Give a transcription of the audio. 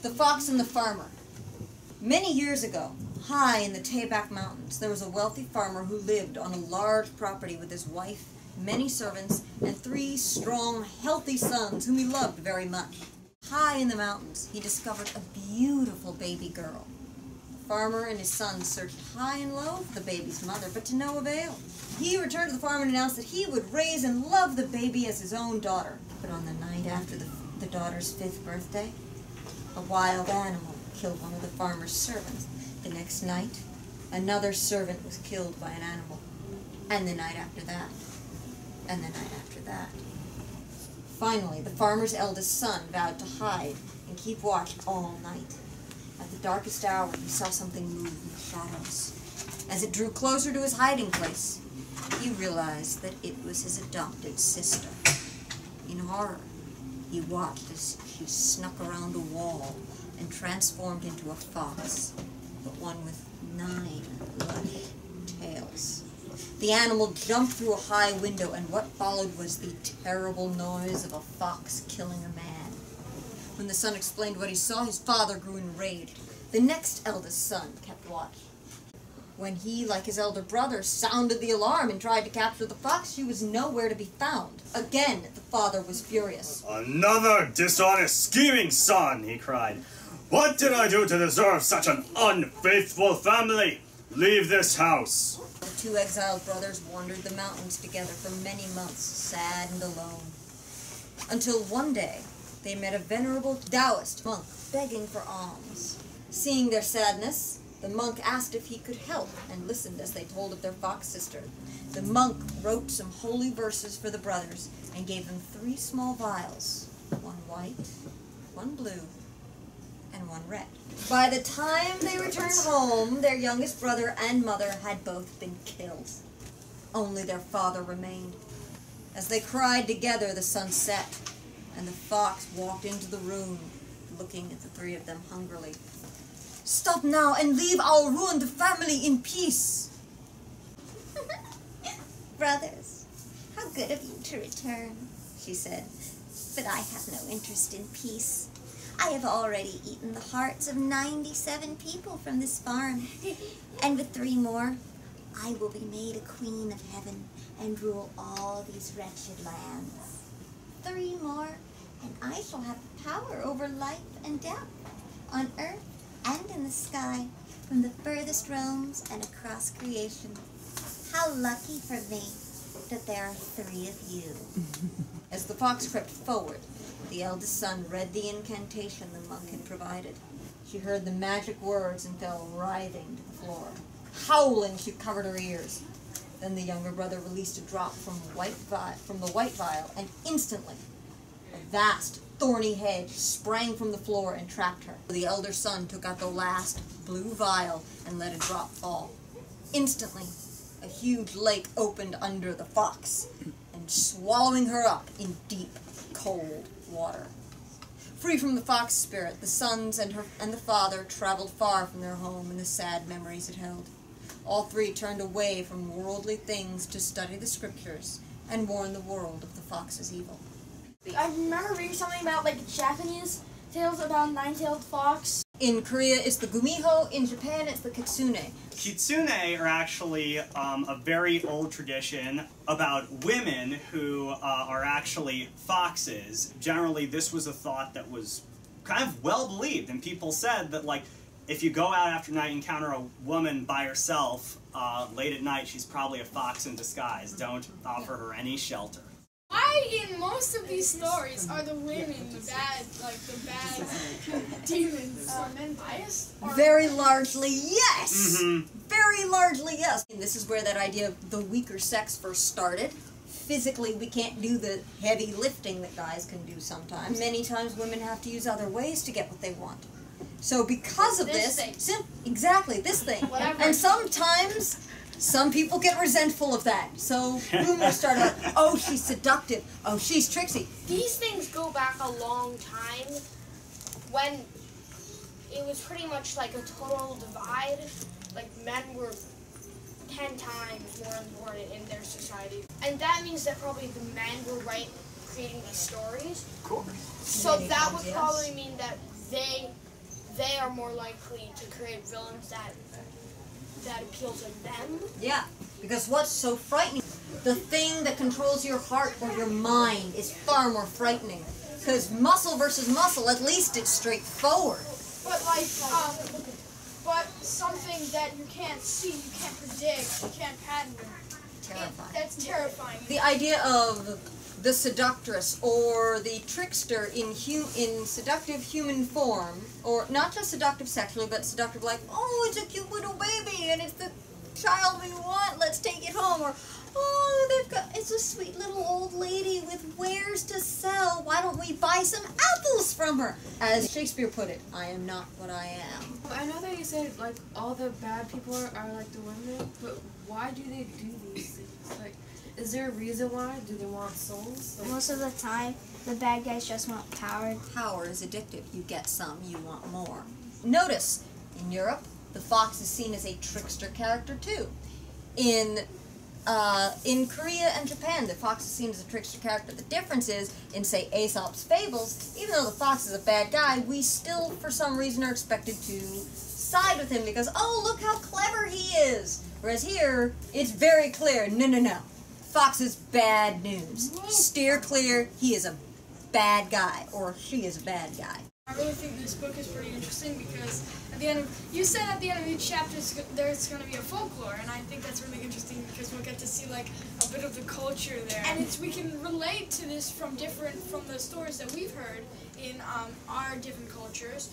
The Fox and the Farmer. Many years ago, high in the Taebaek Mountains, there was a wealthy farmer who lived on a large property with his wife, many servants, and 3 strong, healthy sons whom he loved very much. High in the mountains, he discovered a beautiful baby girl. The farmer and his sons searched high and low for the baby's mother, but to no avail. He returned to the farm and announced that he would raise and love the baby as his own daughter. But on the night after the daughter's 5th birthday, a wild animal killed one of the farmer's servants. The next night, another servant was killed by an animal. And the night after that. And the night after that. Finally, the farmer's eldest son vowed to hide and keep watch all night. At the darkest hour, he saw something move in the shadows. As it drew closer to his hiding place, he realized that it was his adopted sister. In horror, he watched as she snuck around a wall and transformed into a fox, but one with 9 lush tails. The animal jumped through a high window, and what followed was the terrible noise of a fox killing a man. When the son explained what he saw, his father grew enraged. The next eldest son kept watch. When he, like his elder brother, sounded the alarm and tried to capture the fox, she was nowhere to be found. Again, the father was furious. "Another dishonest, scheming son!" he cried. "What did I do to deserve such an unfaithful family? Leave this house." The 2 exiled brothers wandered the mountains together for many months, sad and alone. Until one day, they met a venerable Taoist monk begging for alms. Seeing their sadness, the monk asked if he could help and listened as they told of their fox sister. The monk wrote some holy verses for the brothers and gave them 3 small vials, 1 white, 1 blue, and 1 red. By the time they returned home, their youngest brother and mother had both been killed. Only their father remained. As they cried together, the sun set, and the fox walked into the room, looking at the 3 of them hungrily. "Stop now and leave our ruined family in peace." "Brothers, how good of you to return," she said. "But I have no interest in peace. I have already eaten the hearts of 97 people from this farm, and with 3 more, I will be made a queen of heaven and rule all these wretched lands. 3 more, and I shall have power over life and death, on earth and in the sky, from the furthest realms and across creation. How lucky for me that there are 3 of you." As the fox crept forward, the eldest son read the incantation the monk had provided. She heard the magic words and fell writhing to the floor. Howling, she covered her ears. Then the younger brother released a drop from the white vial, and instantly a vast, thorny hedge sprang from the floor and trapped her. The elder son took out the last blue vial and let a drop fall. Instantly, a huge lake opened under the fox, and swallowing her up in deep, cold water. Free from the fox spirit, the sons and the father traveled far from their home and the sad memories it held. All 3 turned away from worldly things to study the scriptures and warn the world of the fox's evil. I remember reading something about Japanese tales about a 9-tailed fox. In Korea, it's the gumiho. In Japan, it's the kitsune. Kitsune are actually a very old tradition about women who are actually foxes. Generally, this was a thought that was kind of well believed, and people said that, like, if you go out after night and encounter a woman by herself late at night, she's probably a fox in disguise. Don't offer her any shelter. Why in most of these stories are the women the bad demons? Are men biased? Very largely, yes! Mm-hmm. Very largely, yes. And this is where that idea of the weaker sex first started. Physically, we can't do the heavy lifting that guys can do sometimes. Many times women have to use other ways to get what they want. So because of this exactly, this thing. Whatever. And sometimes some people get resentful of that. So rumors start out, oh, she's seductive, oh, she's tricksy. These things go back a long time when it was pretty much like a total divide. Like men were 10 times more important in their society. And that means that probably the men were creating these stories. Of course. So that would probably mean that they they are more likely to create villains that appeal to them. Yeah, because what's so frightening? The thing that controls your heart or your mind is far more frightening. Because muscle versus muscle, at least it's straightforward. But but something that you can't see, you can't predict, you can't patent. Terrifying. That's terrifying. The idea of the seductress or the trickster in seductive human form, or not just seductive sexually, but seductive like, oh, it's a cute little baby and it's the child we want, let's take it home, or oh, it's a sweet little old lady with wares to sell, why don't we buy some apples from her? As Shakespeare put it, I am not what I am. I know that you said like all the bad people are like the women, but why do they do these things? Like, is there a reason why? Do they want souls? Like, Most of the time, the bad guys just want power. Power is addictive. You get some, you want more. Notice, in Europe, the fox is seen as a trickster character too. In Korea and Japan, the fox is seen as a trickster character. The difference is, in, say, Aesop's fables, even though the fox is a bad guy, we still, for some reason, are expected to side with him because, oh, look how clever he is. Whereas here, it's very clear, no. Fox is bad news. Steer clear, he is a bad guy, or she is a bad guy. I really think this book is pretty interesting because at the end of, you said at the end of each chapter there's going to be a folklore, and I think that's really interesting because we'll get to see like a bit of the culture there, and we can relate to this from the stories that we've heard in our different cultures.